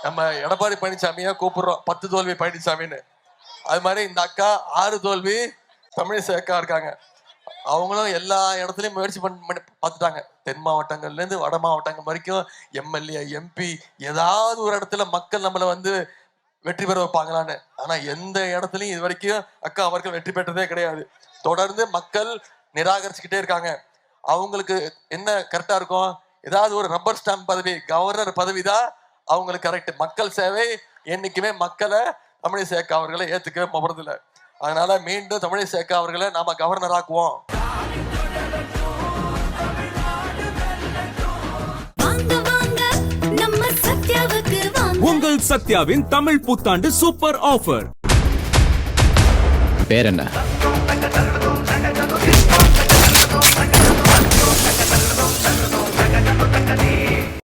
நம்ம எடப்பாடி பழனிசாமியா கூப்பிடுறோம் 10 தோல்வி பழனிசாமின்னு. அது மாதிரி இந்த அக்கா 6 தோல்வி தமிழிசை அக்கா இருக்காங்க. அவங்களும் எல்லா இடத்துலயும் முயற்சி பண்ணி பார்த்துட்டாங்க. தென் மாவட்டங்கள்ல இருந்து வட மாவட்டங்கள் வரைக்கும் எம்எல்ஏ எம்பி ஏதாவது ஒரு இடத்துல மக்கள் நம்மளை வந்து வெற்றி பெற வைப்பாங்களான்னு. ஆனா எந்த இடத்துலயும் இது வரைக்கும் அக்கா அவர்கள் வெற்றி பெற்றதே கிடையாது. தொடர்ந்து மக்கள் நிராகரிச்சுக்கிட்டே இருக்காங்க. அவங்களுக்கு என்ன கரெக்டா இருக்கும், ஏதாவது ஒரு ரப்பர் ஸ்டாம்ப் பதவி, கவர்னர் பதவி தான் அவங்களுக்கு கரெக்ட். மக்கள் சேவை என்னைக்குமே மக்களை தமிழிசை அக்கா அவர்களை ஏத்துக்கவே போறதில்ல. அதனால மீண்டும் தமிழிசை அக்கா அவர்களை நாம கவர்னர் ஆக்குவோம். உங்கள் சத்யாவின் தமிழ் புத்தாண்டு சூப்பர் ஆஃபர். பேர் என்ன?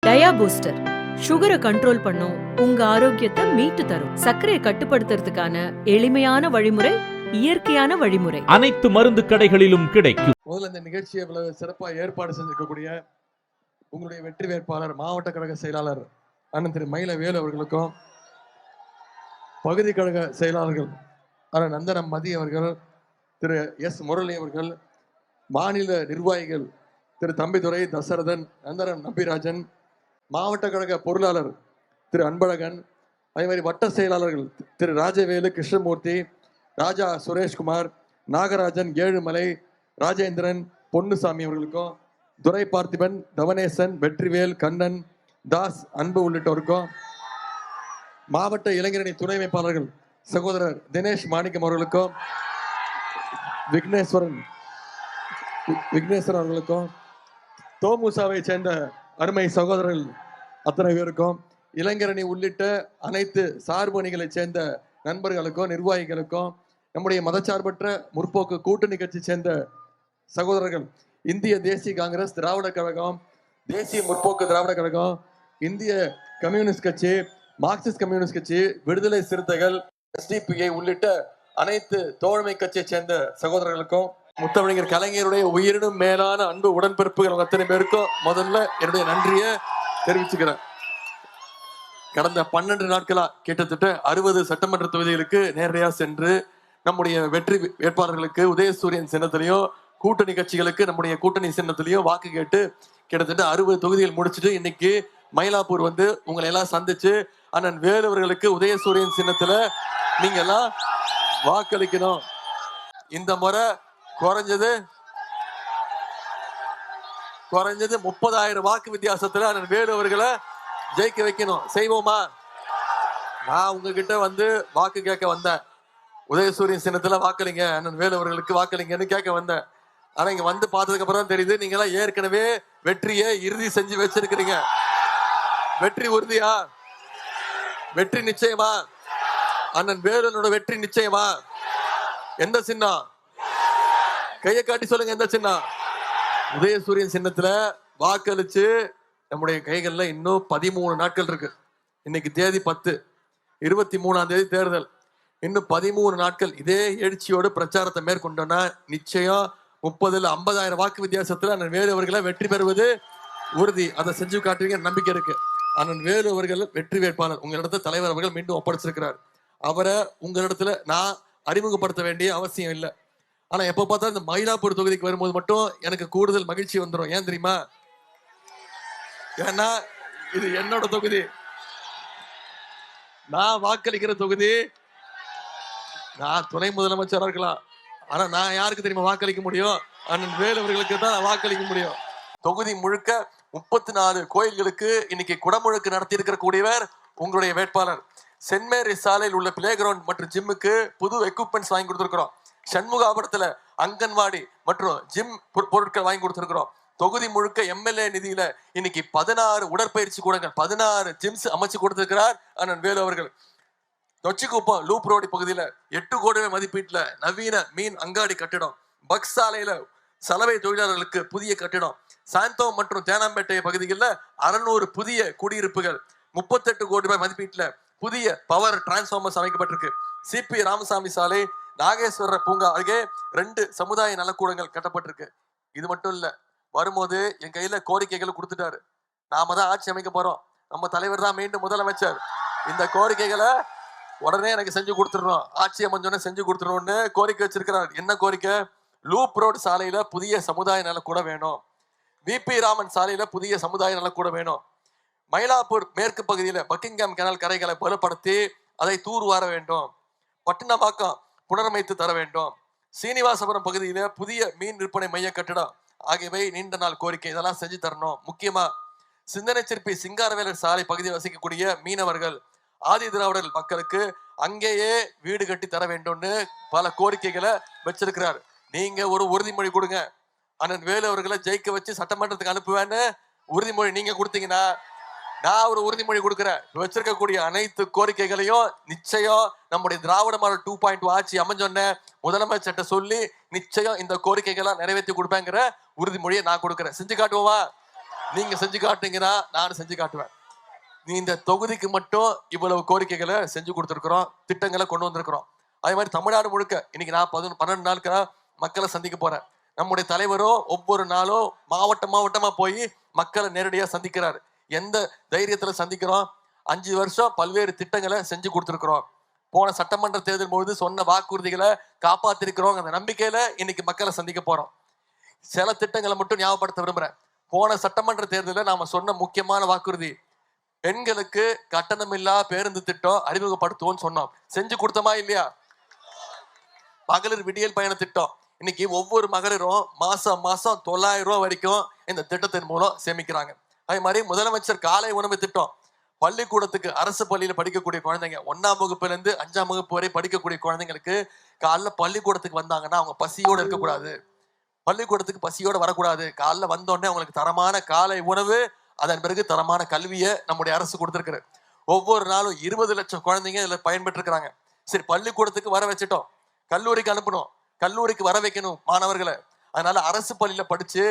டயா பூஸ்டர் சுகரை கண்ட்ரோல் பண்ணும், உங்க ஆரோக்கியத்தை மீட்டு தரும். சர்க்கரையை கட்டுப்படுத்துறதுக்கான எளிமையான வழிமுறை, இயற்கையான வழிமுறை. அனைத்து மருந்து கடைகளிலும் கிடைக்கும். முதல்ல இந்த நிகழ்ச்சியை இவ்வளவு சிறப்பா ஏற்பாடு செஞ்சிருக்கக்கூடிய உங்களுடைய வெற்றி வேட்பாளர் மாவட்ட கழக செயலாளர் அண்ணன் திரு மயிலவேலு அவர்களுக்கும், பகுதி கழக செயலாளர்கள் அண்ணன் நந்தனம் மதி அவர்கள், திரு எஸ் முரளி அவர்கள், மாநில நிர்வாகிகள் திரு தம்பிதுரை, தசரதன், நந்தனம் நம்பிராஜன், மாவட்ட கழக பொருளாளர் திரு அன்பழகன், அதே மாதிரி வட்ட செயலாளர்கள் திரு ராஜவேலு, கிருஷ்ணமூர்த்தி, ராஜா சுரேஷ்குமார், நாகராஜன், ஏழுமலை, ராஜேந்திரன், பொன்னுசாமி அவர்களுக்கும், துரை பார்த்திபன், தவனேசன், வெற்றிவேல், கண்ணன், தாஸ், அன்பு உள்ளிட்டோருக்கும், மாவட்ட இளைஞரணி துணை அமைப்பாளர்கள் சகோதரர் தினேஷ் மாணிக்கம் அவர்களுக்கும், விக்னேஸ்வரன் அவர்களுக்கும், தோமுசாவை சேர்ந்த அருமை சகோதரர்கள் அத்தனை பேருக்கும், இளைஞரணி உள்ளிட்ட அனைத்து சார்பு அணிகளை சேர்ந்த நண்பர்களுக்கும் நிர்வாகிகளுக்கும், நம்முடைய மதச்சார்பற்ற முற்போக்கு கூட்டணி கட்சி சேர்ந்த சகோதரர்கள், இந்திய தேசிய காங்கிரஸ் திராவிட கழகம், தேசிய முற்போக்கு திராவிட கழகம், இந்திய கம்யூனிஸ்ட் கட்சி, மார்க்சிஸ்ட் கம்யூனிஸ்ட் கட்சி, விடுதலை சிறுத்தைகள், எஸ்டிபிஐ உள்ளிட்ட அனைத்து தோழமை கட்சியை சேர்ந்த சகோதரர்களுக்கும், முத்தமிழர் கலைஞருடைய உயிரினும் மேலான அன்பு உடன்பிறப்புகள் அத்தனை பேருக்கும் முதல்ல என்னுடைய நன்றியை தெரிவிச்சுக்கிறேன். கடந்த 12 நாட்களா கிட்டத்தட்ட 60 சட்டமன்ற தொகுதிகளுக்கு நேரடியாக சென்று நம்முடைய வெற்றி வேட்பாளர்களுக்கு உதயசூரியன் சின்னத்திலையும் கூட்டணி கட்சிகளுக்கு நம்முடைய கூட்டணி சின்னத்திலையும் வாக்கு கேட்டு கிட்டத்தட்ட 60 தொகுதிகள் முடிச்சுட்டு இன்னைக்கு மயிலாப்பூர் வந்து உங்களை எல்லாம் சந்திச்சு அண்ணன் வேலுவர்களுக்கு உதயசூரியன் சின்னத்துல நீங்க எல்லாம் வாக்களிக்கணும். இந்த முறை குறைஞ்சது 30,000 வாக்கு வித்தியாசத்துல அண்ணன் வேலுவர்களை ஜெயிக்க வைக்கணும். செய்வோமா? நான் உங்ககிட்ட வந்து வாக்கு கேட்க வந்தேன். உதயசூரியன் சின்னத்துல வாக்களிங்க, அண்ணன் வேலுவர்களுக்கு வாக்களிங்கன்னு கேட்க வந்தேன். ஆனா இங்க வந்து பார்த்ததுக்கு அப்புறம் தெரியுது நீங்க எல்லாம் ஏற்கனவே வெற்றியை இறுதி செஞ்சு வச்சிருக்கிறீங்க. வெற்றி உறுதியா? வெற்றி நிச்சயமா? அண்ணன் வேலுனோட வெற்றி நிச்சயமா? எந்த சின்னம்? கையை காட்டி சொல்லுங்க, எந்த சின்னம்? உதயசூரியன் சின்னத்துல வாக்களிச்சு நம்முடைய கைகள்ல இன்னும் 13 நாட்கள் இருக்கு. இன்னைக்கு தேதி 10, 23ஆம் தேதி தேர்தல். இன்னும் 13 நாட்கள் இதே எழுச்சியோடு பிரச்சாரத்தை மேற்கொண்டோம்னா நிச்சயம் 30,000-50,000 வாக்கு வித்தியாசத்துல அண்ணன் வேலு அவர்களை வெற்றி பெறுவது உறுதி. அதை செஞ்சு காட்டுவீங்க நம்பிக்கை இருக்கு. அண்ணன் வேலு அவர்கள் வெற்றி வேட்பாளர் உங்களிடத்துல தலைவர் அவர்கள் மீண்டும் ஒப்படைச்சிருக்கிறார். அவரை உங்களிடத்துல நான் அறிமுகப்படுத்த வேண்டிய அவசியம் இல்லை. ஆனா எப்ப பார்த்தா இந்த மயிலாப்பூர் தொகுதிக்கு வரும்போது மட்டும் எனக்கு கூடுதல் மகிழ்ச்சி வந்துடும். ஏன் தெரியுமா? ஏன்னா இது என்னோட தொகுதி, நான் வாக்களிக்கிற தொகுதி. நான் துணை முதலமைச்சராக இருக்கலாம், ஆனா நான் யாருக்கு தெரியுமா வாக்களிக்க முடியும்? அண்ணன் வேலு அவர்களுக்கு தான் வாக்களிக்க முடியும். தொகுதி முழுக்க 34 கோயில்களுக்கு இன்னைக்கு குடமுழுக்கு நடத்தி இருக்கிற கூடியவர் உங்களுடைய வேட்பாளர். சென்ட் மேரி சாலையில் உள்ள பிளே கிரவுண்ட் மற்றும் ஜிம்முக்கு புது எக்யூப்மெண்ட்ஸ் வாங்கி கொடுத்துருக்கிறோம். சண்முகாபுரத்துல அங்கன்வாடி மற்றும் ஜிம் பொருட்கள் வாங்கி கொடுத்துருக்கிறோம். தொகுதி முழுக்க எம்எல்ஏ நிதியில இன்னைக்கு 16 உடற்பயிற்சி கூடங்கள், 16 ஜிம்ஸ் அமைச்சு கொடுத்திருக்கிறார் அண்ணன் வேலு அவர்கள். நொச்சிக்குப்பம் லூப் ரோடு பகுதியில 8 கோடி மதிப்பீட்டுல நவீன மீன் அங்காடி கட்டிடம், பக்ஸ் சாலையில சலவை தொழிலாளர்களுக்கு புதிய கட்டிடம், சாந்தோம் மற்றும் தேனாம்பேட்டை பகுதிகளில் 600 புதிய குடியிருப்புகள், 38 கோடி ரூபாய் மதிப்பீட்டுல புதிய பவர் டிரான்ஸ்பார்மர்ஸ் அமைக்கப்பட்டிருக்கு. சிபி ராமசாமி சாலை, நாகேஸ்வரர் பூங்கா அருகே 2 சமுதாய நலக்கூடங்கள் கட்டப்பட்டிருக்கு. இது மட்டும் இல்ல, வரும்போது என் கையில கோரிக்கைகள் கொடுத்துட்டாரு. நாம தான் ஆட்சி அமைக்க போறோம், நம்ம தலைவர் தான் மீண்டும் முதலமைச்சர், இந்த கோரிக்கைகளை உடனே எனக்கு செஞ்சு கொடுத்துடணும், ஆட்சி அமைஞ்சோடனே செஞ்சு கொடுத்துடணும்னு கோரிக்கை வச்சிருக்கிறார். என்ன கோரிக்கை? லூப் ரோடு சாலையில புதிய சமுதாய நலக்கூட வேணும். விபி ராமன் சாலையில புதிய சமுதாய நலக்கூட வேணும். மயிலாப்பூர் மேற்கு பகுதியில பக்கிங்ஹாம் கனால் கரைகளை பலப்படுத்தி அதை தூர்வார வேண்டும். பட்டினப்பாக்கம் புனரமைத்து தர வேண்டும். சீனிவாசபுரம் பகுதியில புதிய மீன் விற்பனை மைய கட்டிடம் ஆகியவை நீண்ட நாள் கோரிக்கை. இதெல்லாம் செஞ்சு தரணும். முக்கியமா சிந்தனை சிற்பி சிங்காரவேலர் சாலை பகுதியில் வசிக்கக்கூடிய மீனவர்கள், ஆதி திராவிடர்கள் மக்களுக்கு அங்கேயே வீடு கட்டி தர வேண்டும்னு பல கோரிக்கைகளை வச்சிருக்கிறார். நீங்க ஒரு உறுதிமொழி கொடுங்க. அண்ணன் வேலு அவர்களை ஜெயிக்க வச்சு சட்டமன்றத்துக்கு அனுப்புவேன்னு உறுதிமொழி நீங்க கொடுத்தீங்கன்னா நான் ஒரு உறுதிமொழி கொடுக்குறேன். வச்சிருக்கக்கூடிய அனைத்து கோரிக்கைகளையும் நிச்சயம் நம்முடைய திராவிட மாடல் 2.0 ஆட்சி அமைஞ்சோன்ன முதலமைச்சர்கிட்ட சொல்லி நிச்சயம் இந்த கோரிக்கைகளை நிறைவேற்றி கொடுப்பேங்கிற உறுதிமொழியை நான் கொடுக்குறேன். செஞ்சு காட்டுவோமா? நீங்க செஞ்சு காட்டுங்கன்னா நானும் செஞ்சு காட்டுவேன். நீ இந்த தொகுதிக்கு மட்டும் இவ்வளவு கோரிக்கைகளை செஞ்சு கொடுத்துருக்குறோம், திட்டங்களை கொண்டு வந்திருக்கிறோம். அதே மாதிரி தமிழ்நாடு முழுக்க இன்னைக்கு நான் 12 நாளுக்கு மக்களை சந்திக்க போறேன். நம்முடைய தலைவரும் ஒவ்வொரு நாளும் மாவட்டமா போய் மக்களை நேரடியா சந்திக்கிறாரு. எந்த தைரியத்துல சந்திக்கிறோம்? 5 வருஷம் பல்வேறு திட்டங்களை செஞ்சு கொடுத்துருக்கிறோம். போன சட்டமன்ற தேர்தல் பொழுது சொன்ன வாக்குறுதிகளை காப்பாத்திருக்கிறோம். அந்த நம்பிக்கையில இன்னைக்கு மக்களை சந்திக்க போறோம். சில திட்டங்களை மட்டும் ஞாபகப்படுத்த விரும்புறேன். போன சட்டமன்ற தேர்தலில் நாம சொன்ன முக்கியமான வாக்குறுதி, பெண்களுக்கு கட்டணமில்லா பேருந்து திட்டம் அறிமுகப்படுத்துவோம்னு சொன்னோம். செஞ்சு கொடுத்தோமா இல்லையா? மகளிர் விடியல் பயண திட்டம் இன்னைக்கு ஒவ்வொரு மகளிரும் மாசம் 900 ரூபாய் வரைக்கும் இந்த திட்டத்தின் மூலம் சேமிக்கிறாங்க. அதே மாதிரி முதலமைச்சர் காலை உணவு திட்டம், பள்ளிக்கூடத்துக்கு அரசு பள்ளியில படிக்கக்கூடிய குழந்தைங்க 1ஆம் வகுப்புல இருந்து 5ஆம் வகுப்பு வரை படிக்கக்கூடிய குழந்தைங்களுக்கு காலைல பள்ளிக்கூடத்துக்கு வந்தாங்கன்னா அவங்க பசியோட இருக்கக்கூடாது, பள்ளிக்கூடத்துக்கு பசியோட வரக்கூடாது. காலைல வந்தோடனே அவங்களுக்கு தரமான காலை உணவு, அதன் பிறகு தரமான கல்வியை நம்முடைய அரசு கொடுத்திருக்கு. ஒவ்வொரு நாளும் 20 லட்சம் குழந்தைங்க இதுல பயன்பெற்று இருக்கிறாங்க. சரி, பள்ளிக்கூடத்துக்கு வர வச்சுட்டோம், கல்லூரிக்கு அனுப்பணும், கல்லூரிக்கு வர வைக்கணும் மாணவர்களை. அதனால அரசு பள்ளியில படிச்சு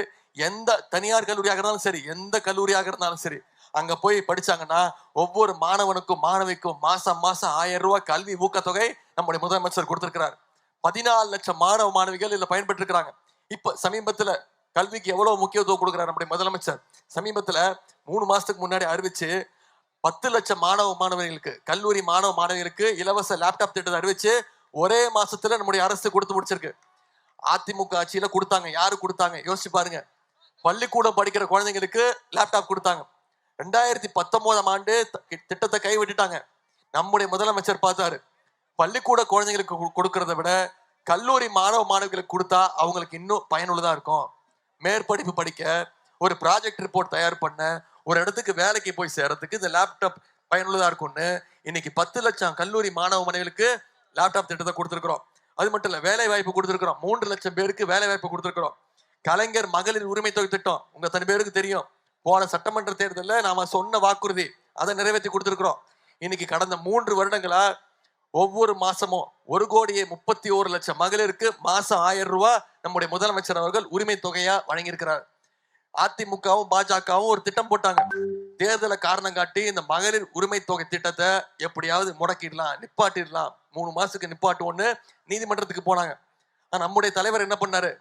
எந்த தனியார் கல்லூரியாக இருந்தாலும் சரி, எந்த கல்லூரியாக இருந்தாலும் சரி, அங்க போய் படிச்சாங்கன்னா ஒவ்வொரு மாணவனுக்கும் மாணவிக்கும் மாசம் 1000 ரூபாய் கல்வி ஊக்கத்தொகை நம்முடைய முதலமைச்சர் கொடுத்திருக்கிறார். 14 லட்சம் மாணவ மாணவிகள் இதுல பயன்பெற்று இருக்கிறாங்க. இப்ப சமீபத்துல கல்விக்கு எவ்வளவு முக்கியத்துவம் கொடுக்கிறார் நம்முடைய முதலமைச்சர். சமீபத்துல 3 மாசத்துக்கு முன்னாடி அறிவிச்சு 10 லட்சம் மாணவ மாணவிகளுக்கு, கல்லூரி மாணவ மாணவிகளுக்கு இலவச லேப்டாப் திட்டத்தை அறிவிச்சு ஒரே மாசத்துல நம்முடைய அரசு கொடுத்து முடிச்சிருக்கு. அதிமுக ஆட்சியில கொடுத்தாங்க. யாரு கொடுத்தாங்க? யோசிச்சு பாருங்க. பள்ளிக்கூடம் படிக்கிற குழந்தைங்களுக்கு லேப்டாப் கொடுத்தாங்க. 2019ஆம் ஆண்டு திட்டத்தை கைவிட்டுட்டாங்க. நம்முடைய முதலமைச்சர் பார்த்தாரு, பள்ளிக்கூட குழந்தைங்களுக்கு கொடுக்கறத விட கல்லூரி மாணவ மாணவிகளுக்கு கொடுத்தா அவங்களுக்கு இன்னும் பயனுள்ளதா இருக்கும். மேற்படிப்பு படிக்க, ஒரு ப்ராஜெக்ட் ரிப்போர்ட் தயார் பண்ண, ஒரு இடத்துக்கு வேலைக்கு போய் சேர்றதுக்கு இந்த லேப்டாப் பயனுள்ளதா இருக்கும்னு இன்னைக்கு 10 லட்சம் கல்லூரி மாணவ மாணவிகளுக்கு லேப்டாப் திட்டத்தை கொடுத்திருக்கிறோம். அது மட்டும் இல்ல, வேலை வாய்ப்பு கொடுத்திருக்கிறோம். 3 லட்சம் பேருக்கு வேலை வாய்ப்பு கொடுத்திருக்கிறோம். கலைஞர் மகளிர் உரிமை தொகை திட்டம் உங்க தனி பேருக்கு தெரியும். போன சட்டமன்ற தேர்தலில் நாம சொன்ன வாக்குறுதி, அதை நிறைவேற்றி கொடுத்திருக்கிறோம். இன்னைக்கு கடந்த 3 வருடங்களா ஒவ்வொரு மாசமும் 1,31,00,000 மகளிருக்கு மாசம் 1000 ரூபாய் நம்முடைய முதலமைச்சர் அவர்கள் உரிமை தொகையா வழங்கியிருக்கிறார். அதிமுகவும் பாஜகவும் ஒரு திட்டம் போட்டாங்க. தேர்தலை காரணம் காட்டி இந்த மகளிர் உரிமை தொகை திட்டத்தை எப்படியாவது முடக்கிடலாம், நிப்பாட்டிடலாம், 3 மாசத்துக்கு நிப்பாட்டுவோன்னு நீதிமன்றத்துக்கு போனாங்க. நம்முடைய தலைவர் என்ன பண்ணாரு?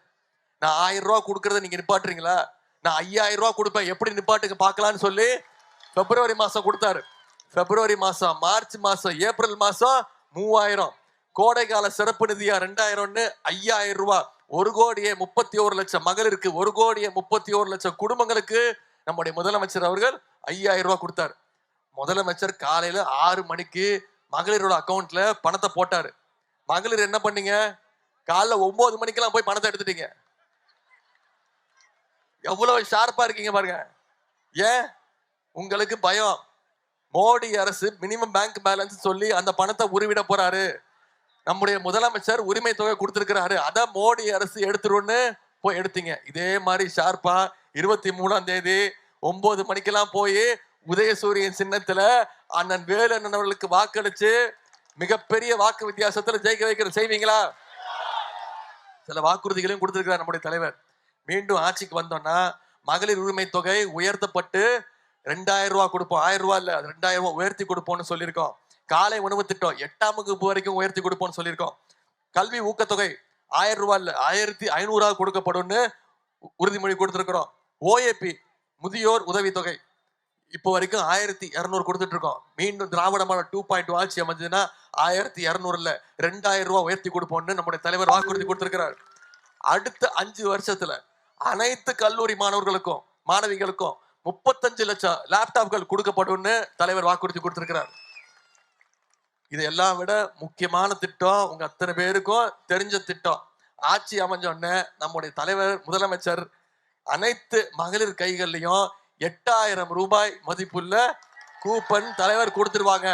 நான் 1000 ரூபாய் கொடுக்கறத நீங்க நிப்பாட்டுறீங்களா, நான் 5000 ரூபாய் கொடுப்பேன், எப்படி நிப்பாட்டுக்கு பார்க்கலான்னு சொல்லி பிப்ரவரி மாசம் கொடுத்தாரு. பிப்ரவரி மாசம், மார்ச் மாசம், ஏப்ரல் மாசம் 3000, கோடைகால சிறப்பு நிதியா 2000ன்னு 5000 ரூபாய், 1,31,00,000 மகளிருக்கு, 1,31,00,000 குடும்பங்களுக்கு நம்முடைய முதலமைச்சர் அவர்கள் 5000 ரூபாய் கொடுத்தாரு. முதலமைச்சர் காலையில 6 மணிக்கு மகளிரோட அக்கௌண்ட்ல பணத்தை போட்டாரு. மகளிர் என்ன பண்ணீங்க? காலைல 9 மணிக்கெல்லாம் போய் பணத்தை எடுத்துட்டீங்க. எவ்வளவு ஷார்ப்பா இருக்கீங்க பாருங்க. ஏன்? உங்களுக்கு பயம். மோடி அரசு மினிமம் பேங்க் பேலன்ஸ் சொல்லி அந்த பணத்தை உருவிட போறாரு. நம்முடைய முதலமைச்சர் உரிமை தொகை கொடுத்திருக்கிறாரு, அத மோடி அரசு எடுத்துருன்னு போய் எடுத்தீங்க. இதே மாதிரி ஷார்ப்பா 23ஆம் தேதி 9 மணிக்கெல்லாம் போய் உதயசூரியன் சின்னத்துல அண்ணன் வேலு அண்ணன் அவர்களுக்கு வாக்களிச்சு மிகப்பெரிய வாக்கு வித்தியாசத்துல ஜெயிக்க வைக்கிற செய்வீங்களா? சில வாக்குறுதிகளையும் கொடுத்திருக்கிறார் நம்முடைய தலைவர். மீண்டும் ஆட்சிக்கு வந்தோம்னா மகளிர் உரிமை தொகை உயர்த்தப்பட்டு 2000 ரூபாய் கொடுப்போம். 1000 ரூபாய் இல்ல, 2000 ரூபாய் உயர்த்தி கொடுப்போம்னு சொல்லியிருக்கோம். காலை உணவு திட்டம் 8ஆம் வகுப்பு வரைக்கும் உயர்த்தி கொடுப்போம்னு சொல்லியிருக்கோம். கல்வி ஊக்கத்தொகை 1000 ரூபாய் இல்ல, 1500 கொடுக்கப்படும்னு உறுதிமொழி கொடுத்திருக்கிறோம். OAP முதியோர் உதவி தொகை இப்போ வரைக்கும் 1200 கொடுத்துட்டு இருக்கோம். மீண்டும் திராவிட மாடல் 2.0 ஆட்சி அமைஞ்சதுன்னா 1200 2000 ரூபாய் உயர்த்தி கொடுப்போம்னு நம்முடைய தலைவர் வாக்குறுதி கொடுத்திருக்கிறார். அடுத்த 5 வருஷத்துல அனைத்து கல்லூரி மாணவர்களுக்கும் மாணவிகளுக்கும் 35 லட்சம் லேப்டாப்கள் கொடுக்கப்படும்னு தலைவர் வாக்குறுதி கொடுத்திருக்கிறார். இதெல்லாம் விட முக்கியமான திட்டம், உங்க அத்தனை பேருக்கும் தெரிஞ்ச திட்டம். ஆட்சி அமைஞ்சோடனே நம்முடைய தலைவர் முதலமைச்சர் அனைத்து மகளிர் கைகள்லயும் 8000 ரூபாய் மதிப்புள்ள கூப்பன் தலைவர் கொடுத்துருவாங்க.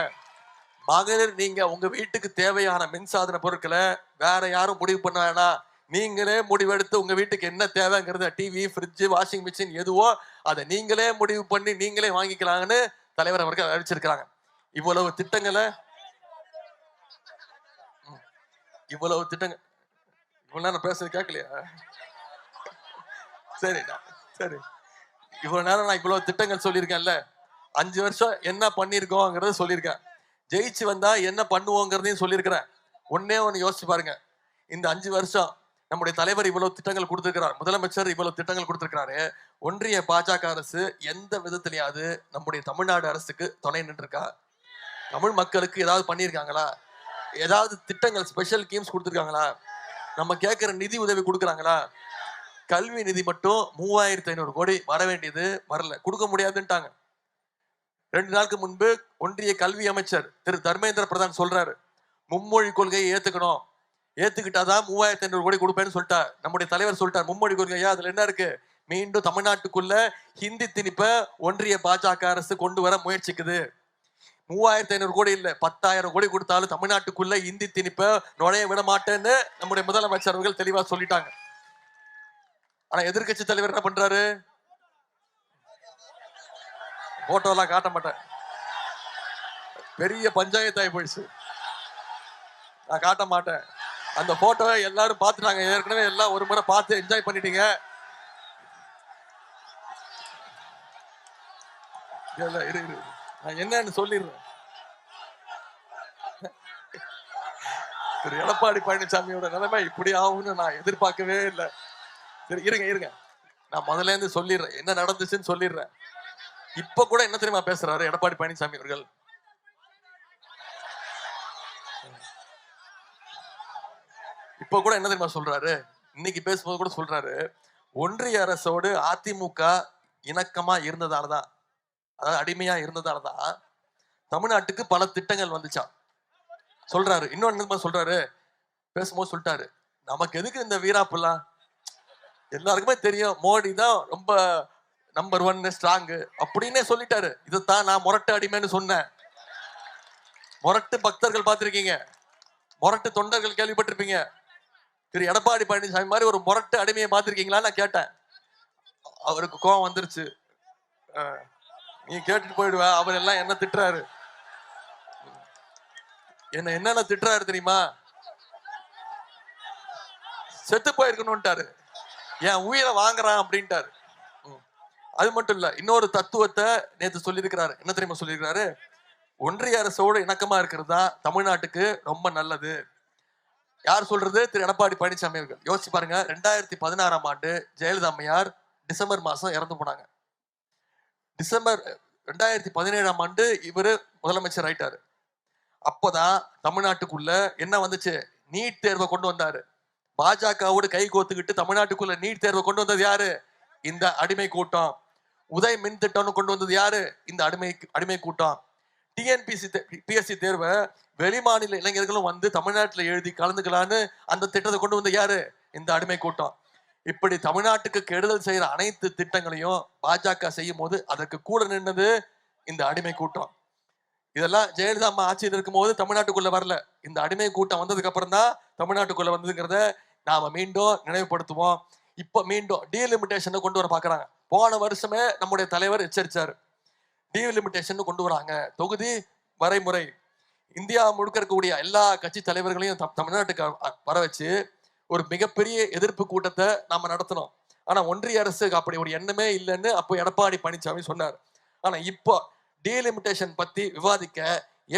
மகளிர் நீங்க உங்க வீட்டுக்கு தேவையான மின்சாதன பொருட்களை வேற யாரும் முடிவு பண்ண வேணாம், நீங்களே முடிவெடுத்து உங்க வீட்டுக்கு என்ன தேவைங்கிறத டிவி, ஃப்ரிட்ஜ், வாஷிங் மிஷின் எதுவோ அதை நீங்களே முடிவு பண்ணி நீங்களே வாங்கிக்கலாங்கன்னு தலைவர் அவர்கள் அறிவிச்சிருக்கிறாங்க. இவ்வளவு திட்டங்களை இவ்வளவு நேரம் பேசுறது கேட்கலையா? சரி சரி, இவ்வளவு நேரம் நான் இவ்வளவு திட்டங்கள் சொல்லியிருக்கேன்ல, 5 வருஷம் என்ன பண்ணிருக்கோங்கிறத சொல்லியிருக்கேன். ஜெயிச்சு வந்தா என்ன பண்ணுவோங்கிறதையும் சொல்லியிருக்கிறேன். ஒன்னே ஒன்னு யோசிச்சு பாருங்க, இந்த 5 வருஷம் நம்முடைய தலைவர் இவ்வளவு திட்டங்கள் கொடுத்திருக்கிறார், முதலமைச்சர் இவ்வளவு திட்டங்கள் கொடுத்திருக்கிறாரு. ஒன்றிய பாஜக அரசு எந்த விதத்திலேயாவது நம்முடைய தமிழ்நாடு அரசுக்கு துணை நின்றுருக்கா? தமிழ் மக்களுக்கு ஏதாவது பண்ணியிருக்காங்களா? ஏதாவது திட்டங்கள் ஸ்பெஷல் ஸ்கீம்ஸ் கொடுத்துருக்காங்களா? நம்ம கேட்கிற நிதி உதவி கொடுக்குறாங்களா? கல்வி நிதி மட்டும் 3500 கோடி வர வேண்டியது வரல, கொடுக்க முடியாதுன்ட்டாங்க. 2 நாளுக்கு முன்பு ஒன்றிய கல்வி அமைச்சர் திரு தர்மேந்திர பிரதான் சொல்றாரு, மும்மொழி கொள்கையை ஏத்துக்கணும், ஏத்துக்கிட்டாதான் 3500 கோடி கொடுப்பேன்னு சொல்லிட்டார். நம்முடைய தலைவர் சொல்லிட்டார் மும்மொழி கொள்கையா, அதுல என்ன இருக்கு? மீண்டும் தமிழ்நாட்டுக்குள்ள ஹிந்தி திணிப்ப ஒன்றிய பாஜக அரசு கொண்டு வர முயற்சிக்குது. 3500 கோடி இல்ல, 10,000 கோடி கொடுத்தாலும் தமிழ்நாட்டுக்குள்ள இந்தி திணிப்ப நுழைய விட மாட்டேன்னு நம்முடைய முதலமைச்சர் அவர்கள் தெளிவா சொல்லிட்டாங்க. ஆனா எதிர்கட்சி தலைவர் என்ன பண்றாரு? போட்டோ எல்லாம் காட்ட மாட்டேன், பெரிய பஞ்சாயத்து ஆகி போயிடுச்சு, நான் காட்ட மாட்டேன். அந்த போட்டோவை எல்லாரும் பார்த்துட்டாங்க, ஏற்கனவே எல்லாம் ஒரு முறை பார்த்து என்ஜாய் பண்ணிட்டீங்க. நான் என்னன்னு சொல்லிடுறேன். திரு எடப்பாடி பழனிசாமியோட நிலைமை இப்படி ஆகும்னு நான் எதிர்பார்க்கவே இல்லை. சரி இருங்க, நான் முதல்ல இருந்து சொல்லிடுறேன், என்ன நடந்துச்சுன்னு சொல்லிடுறேன். இப்ப கூட என்ன தெரியுமா பேசுறாரு எடப்பாடி பழனிசாமி அவர்கள்? இப்ப கூட என்ன தெரியுமா சொல்றாரு? இன்னைக்கு பேசும்போது கூட சொல்றாரு, ஒன்றிய அரசோடு அதிமுக இணக்கமா இருந்ததாலதான், அதாவது அடிமையா இருந்ததாலதான் தமிழ்நாட்டுக்கு பல திட்டங்கள் வந்துச்சா சொல்றாரு. இன்னொன்னு சொல்றாரு, பேசும்போது சொல்லிட்டாரு, நமக்கு எதுக்கு இந்த வீராப்புலாம், எல்லாருக்குமே தெரியும் மோடி தான் ரொம்ப நம்பர் 1 ஸ்ட்ராங் அப்படின்னே சொல்லிட்டாரு. இதுதான் நான் முரட்டு அடிமைன்னு சொன்னேன். முரட்டு பக்தர்கள் பார்த்திருக்கீங்க, முரட்டு தொண்டர்கள் கேள்விப்பட்டிருப்பீங்க. திரு எடப்பாடி பழனிசாமி மாதிரி ஒரு முரட்டு அடிமையை பார்த்திருக்கீங்களான்னு நான் கேட்டேன். அவருக்கு கோபம் வந்துருச்சு. நீ கேட்டுட்டு போயிடுவ, அவர் எல்லாம் என்ன திட்டுறாரு, என்னென்ன திட்டுறாரு தெரியுமா? செத்து போயிருக்கணும்ட்டாரு, என் உயிரை வாங்குறான் அப்படின்ட்டாரு. அது மட்டும் இல்ல, இன்னொரு தத்துவத்தை நேற்று சொல்லியிருக்கிறாரு. என்ன தெரியுமா சொல்லியிருக்கிறாரு? ஒன்றிய அரசோடு இணக்கமா இருக்கிறது தான் தமிழ்நாட்டுக்கு ரொம்ப நல்லது. யார் சொல்றது? திரு எடப்பாடி பழனிசாமி அவர்கள். யோசிச்சு பாருங்க, 2016ஆம் ஆண்டு ஜெயலலிதா அம்மையார் டிசம்பர் மாசம் இறந்து போனாங்க. டிசம்பர் 2017ஆம் ஆண்டு இவரு முதலமைச்சர் ஆயிட்டாரு. அப்போதான் தமிழ்நாட்டுக்குள்ள என்ன வந்துச்சு? நீட் தேர்வை கொண்டு வந்தாரு. பாஜகவோடு கை கோத்துக்கிட்டு தமிழ்நாட்டுக்குள்ள நீட் தேர்வை கொண்டு வந்தது யாரு? இந்த அடிமை கூட்டம். உதய் மின் திட்டம்னு கொண்டு வந்தது யாரு? இந்த அடிமை கூட்டம். பிஎஸ்சி தேர்வை வெளிமாநில இளைஞர்களும் வந்து தமிழ்நாட்டுல எழுதி கலந்துக்கலான்னு அந்த திட்டத்தை கொண்டு வந்து யாரு? இந்த அடிமை கூட்டம். இப்படி தமிழ்நாட்டுக்கு கெடுதல் செய்யற அனைத்து திட்டங்களையும் பாஜக செய்யும் போது அதற்கு கூட நின்னது இந்த அடிமை கூட்டம். இதெல்லாம் ஜெயலலிதா அம்மா ஆட்சியில் இருக்கும் போது தமிழ்நாட்டுக்குள்ள வரல, இந்த அடிமை கூட்டம் வந்ததுக்கு அப்புறம் தான் தமிழ்நாட்டுக்குள்ள வந்ததுங்கிறத நாம மீண்டும் நினைவுபடுத்துவோம். இப்ப மீண்டும் டீலிமிட்டேஷன் கொண்டு வர பாக்குறாங்க. போன வருஷமே நம்முடைய தலைவர் எச்சரிச்சாரு, டீலிமிட்டேஷன் கொண்டு வராங்க, தொகுதி வரைமுறை. இந்தியா முழுக்க இருக்கக்கூடிய எல்லா கட்சி தலைவர்களையும் தமிழ்நாட்டுக்கு வர வச்சு ஒரு மிகப்பெரிய எதிர்ப்பு கூட்டத்தை நாம நடத்தணும். ஆனா ஒன்றிய அரசுக்கு அப்படி ஒரு எண்ணமே இல்லைன்னு அப்போ எடப்பாடி பழனிசாமி சொன்னார். ஆனா இப்போ டீலிமிட்டேஷன் பத்தி விவாதிக்க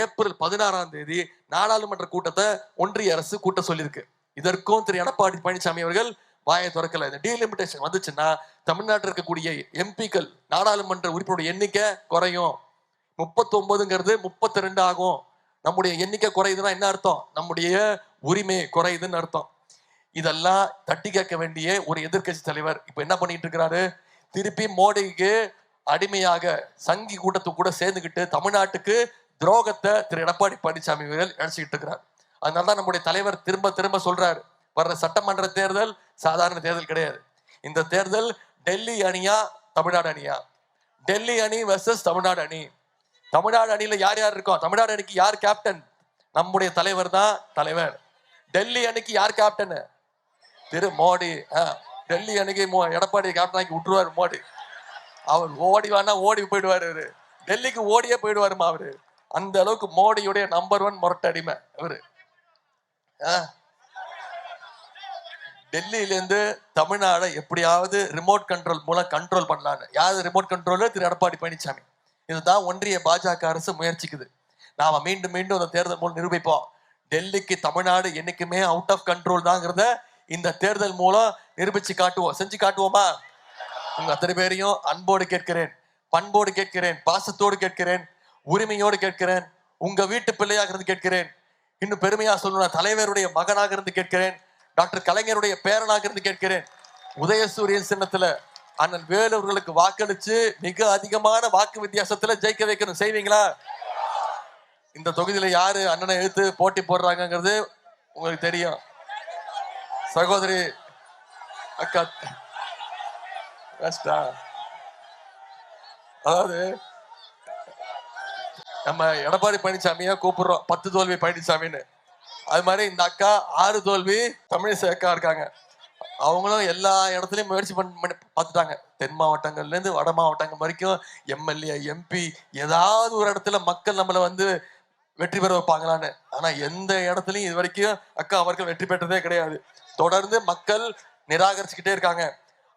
ஏப்ரல் 16ஆம் தேதி நாடாளுமன்ற கூட்டத்தை ஒன்றிய அரசு கூட்ட சொல்லியிருக்கு. இதற்கும் திரு எடப்பாடி பழனிசாமி அவர்கள் வாயை திறக்கல. இந்த டீலிமிட்டேஷன் வந்துச்சுன்னா தமிழ்நாட்டில் இருக்கக்கூடிய எம்பிக்கள் நாடாளுமன்ற உறுப்பினருடைய எண்ணிக்கை குறையும். 39ங்கிறது 32 ஆகும். நம்முடைய எண்ணிக்கை குறையுதுன்னா என்ன அர்த்தம்? நம்முடைய உரிமை குறையுதுன்னு அர்த்தம். இதெல்லாம் தட்டி கேட்க வேண்டிய ஒரு எதிர்க்கட்சி தலைவர் இப்ப என்ன பண்ணிட்டு இருக்கிறாரு? திருப்பி மோடிக்கு அடிமையாக சங்கி கூட்டத்துக்கு கூட சேர்ந்துக்கிட்டு தமிழ்நாட்டுக்கு துரோகத்தை திரு எடப்பாடி பழனிசாமி அவர்கள் இழைச்சிக்கிட்டு இருக்கிறார். அதனாலதான் நம்முடைய தலைவர் திரும்ப திரும்ப சொல்றாரு, வர்ற சட்டமன்ற தேர்தல் சாதாரண தேர்தல் கிடையாது. இந்த தேர்தல் டெல்லி அணியா தமிழ்நாடு அணியா? டெல்லி அணி வெர்சஸ் தமிழ்நாடு அணி. தமிழ்நாடு அணியில யார் யார் இருக்கோம்? தமிழ்நாடு அணிக்கு யார் கேப்டன்? நம்முடைய தலைவர் தான் தலைவர். டெல்லி அணிக்கு யார் கேப்டன்? திரு மோடி. டெல்லி அணிக்கு எடப்பாடி கேப்டன் ஆக்கி விட்டுருவாரு மோடி. அவர் ஓடி வேணா ஓடி போயிடுவாரு. அவரு டெல்லிக்கு ஓடியே போயிடுவாருமா அவரு. அந்த அளவுக்கு மோடியுடைய நம்பர் 1 முரட்டு அடிமை அவரு. டெல்லியில இருந்து தமிழ்நாடை எப்படியாவது ரிமோட் கண்ட்ரோல் மூலம் கண்ட்ரோல் பண்ணலான்னு. யாரு ரிமோட் கண்ட்ரோல்? திரு எடப்பாடி பழனிசாமி. இதுதான் ஒன்றிய பாஜக அரசு முயற்சிக்குது. நாம மீண்டும் மீண்டும் அந்த தேர்தல் மூலம் நிரூபிப்போம். டெல்லிக்கு தமிழ்நாடு என்னைக்குமே அவுட் ஆஃப் கண்ட்ரோல் தாங்கிறத இந்த தேர்தல் மூலம் நிரூபிச்சு காட்டுவோம். செஞ்சு காட்டுவோமா? உங்க அத்தனை பேரையும் அன்போடு கேட்கிறேன், பண்போடு கேட்கிறேன், பாசத்தோடு கேட்கிறேன், உரிமையோடு கேட்கிறேன், உங்க வீட்டு பிள்ளையாக இருந்து கேட்கிறேன். இன்னும் பெருமையா சொல்லணும், தலைவருடைய மகனாக இருந்து கேட்கிறேன், டாக்டர் கலைஞருடைய பேரனாக இருந்து கேட்கிறேன். உதயசூரியன் சின்னத்துல அண்ணன் வேலூர்களுக்கு வாக்களிச்சு மிக அதிகமான வாக்கு வித்தியாசத்துல ஜெயிக்க வைக்கணும். செய்வீங்களா? இந்த தொகுதியில யாரு அண்ணனை எழுத்து போட்டி போடுறாங்கிறது உங்களுக்கு தெரியும். சகோதரி அக்கா அதாவது நம்ம எடப்பாடி பழனிசாமியா கூப்பிடுறோம் 10 தோல்வி பழனிசாமின்னு. அது மாதிரி இந்த அக்கா 6 தோல்வி தமிழிசை அக்கா இருக்காங்க. அவங்களும் எல்லா இடத்துலயும் முயற்சி பண்ணி பார்த்துட்டாங்க. தென் மாவட்டங்கள்ல இருந்து வட மாவட்டங்கள் வரைக்கும் எம்எல்ஏ எம்பி ஏதாவது ஒரு இடத்துல மக்கள் நம்மளை வந்து வெற்றி பெற வைப்பாங்களான்னு. ஆனா எந்த இடத்துலயும் இது வரைக்கும் அக்கா அவர்கள் வெற்றி பெற்றதே கிடையாது. தொடர்ந்து மக்கள் நிராகரிச்சுக்கிட்டே இருக்காங்க.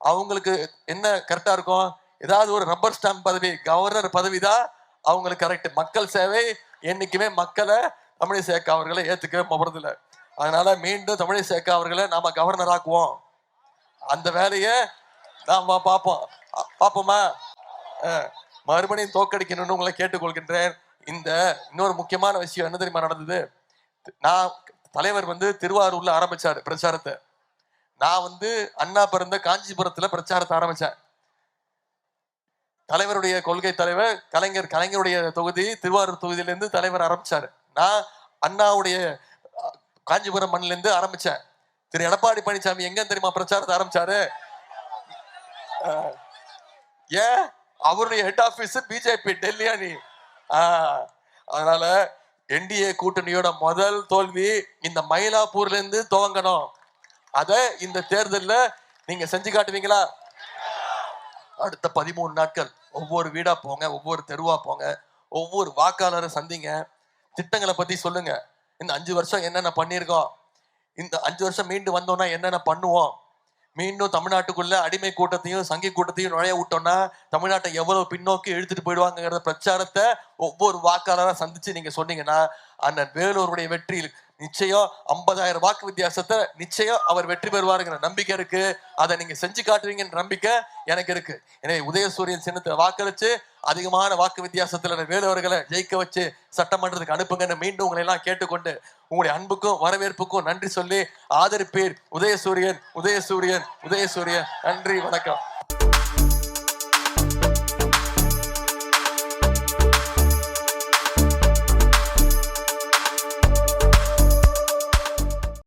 அவங்களுக்கு என்ன கரெக்டா இருக்கும்? ஏதாவது ஒரு ரப்பர் ஸ்டாம்ப் பதவி, கவர்னர் பதவி தான் அவங்களுக்கு கரெக்ட். மக்கள் சேவை என்னைக்குமே மக்களை தமிழிசை அக்கா அவர்களை ஏத்துக்கவே போறதில்லை. அதனால மீண்டும் தமிழிசை அக்கா அவர்களை நாம கவர்னர் ஆக்குவோம். அந்த வேலையை நாம பார்ப்போமா? மறுபடியும் தோக்கடிக்கணும்னு உங்களை கேட்டுக்கொள்கின்றேன். இந்த இன்னொரு முக்கியமான விஷயம் என்ன தெரியுமா நடந்தது? நான் தலைவர் வந்து திருவாரூர்ல ஆரம்பிச்சாரு பிரச்சாரத்தை. நான் வந்து அண்ணா பிறந்த காஞ்சிபுரத்துல பிரச்சாரத்தை ஆரம்பிச்சேன். தலைவருடைய கொள்கை தலைவர் கலைஞருடைய தொகுதி திருவாரூர் தொகுதியிலிருந்து தலைவர் ஆரம்பிச்சாரு. நான் அண்ணாவுடைய காஞ்சிபுரம் மண்ணில இருந்து ஆரம்பிச்சேன். திரு எடப்பாடி பழனிசாமி எங்க தெரியுமா பிரச்சாரத்தை ஆரம்பிச்சாரு? ஏன்? அவருடைய ஹெட் ஆபீஸ் பிஜேபி டெல்லி அணி. அதனால என்டிஏ கூட்டணியோட முதல் தோல்வி இந்த மயிலாப்பூர்ல இருந்து துவங்கணும். அத இந்த தேர்தல்ல நீங்க செஞ்சு காட்டுவீங்களா? அடுத்த 13 நாட்கள் ஒவ்வொரு வீடா போங்க, ஒவ்வொரு தெருவா போங்க, ஒவ்வொரு வாக்காளரை சந்திங்க, திட்டங்களை பத்தி சொல்லுங்க. இந்த 5 வருஷம் என்னென்ன பண்ணிருக்கோம், இந்த 5 வருஷம் மீண்டும் வந்தோம்னா என்னென்ன பண்ணுவோம், மீண்டும் தமிழ்நாட்டுக்குள்ள அடிமை கூட்டத்தையும் சங்கி கூட்டத்தையும் நுழைய விட்டோம்னா தமிழ்நாட்டை எவ்வளவு பின்னோக்கி இழுத்துட்டு போயிடுவாங்கிறத பிரச்சாரத்தை ஒவ்வொரு வாக்காளராக சந்திச்சு நீங்க சொன்னீங்கன்னா அண்ணன் வேலூருடைய வெற்றி நிச்சயம் 50,000 வாக்கு வித்தியாசத்தை நிச்சயம் அவர் வெற்றி பெறுவாருங்கிற நம்பிக்கை இருக்கு. அதை நீங்க செஞ்சு காட்டுவீங்கன்ற நம்பிக்கை எனக்கு இருக்கு. எனவே உதயசூரியன் சின்னத்தை வாக்களிச்சு அதிகமான வாக்கு வித்தியாசத்துல வேலூர்களை ஜெயிக்க வச்சு சட்டமன்றத்துக்கு அனுப்புங்கன்னு மீண்டும் உங்களை எல்லாம் கேட்டுக்கொண்டு உங்களுடைய அன்புக்கும் வரவேற்புக்கும் நன்றி சொல்லி ஆதரிப்பீர். உதயசூரியன், உதயசூரியன், உதயசூரியன். நன்றி, வணக்கம்.